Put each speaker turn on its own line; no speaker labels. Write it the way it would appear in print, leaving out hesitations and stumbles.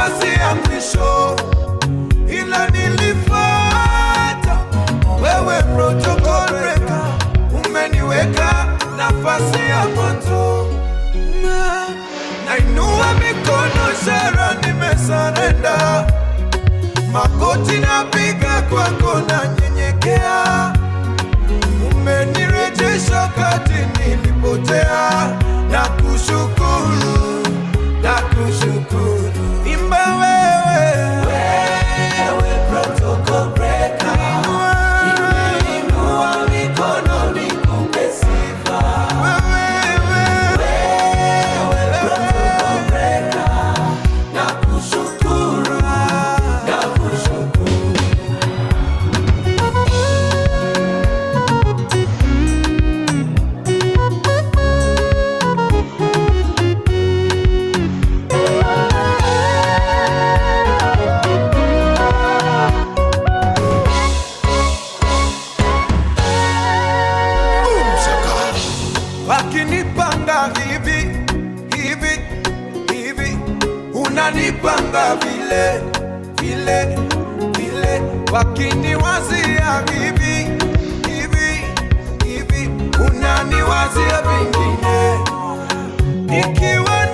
nafasi ya mwisho, ila nilifuata wewe protocol breaker, umeniweka nafasi ya mwanzo. Nainua mikono Shara, nimesarenda, magoti napiga kwako na nyenyekea. Umenirejesha kati nilipotea, na kushukuru, na kushukuru. Imba wewe protocol breaker, inua mikono nikupe sifa. Wewe protocol breaker, na kushukuru, na kushukuru. Wakinipanga hivi hivi hivi, unanipanga vile vile vile. Wakiniwazia hivi hivi hivi, unaniwazia vingine. Nikiwa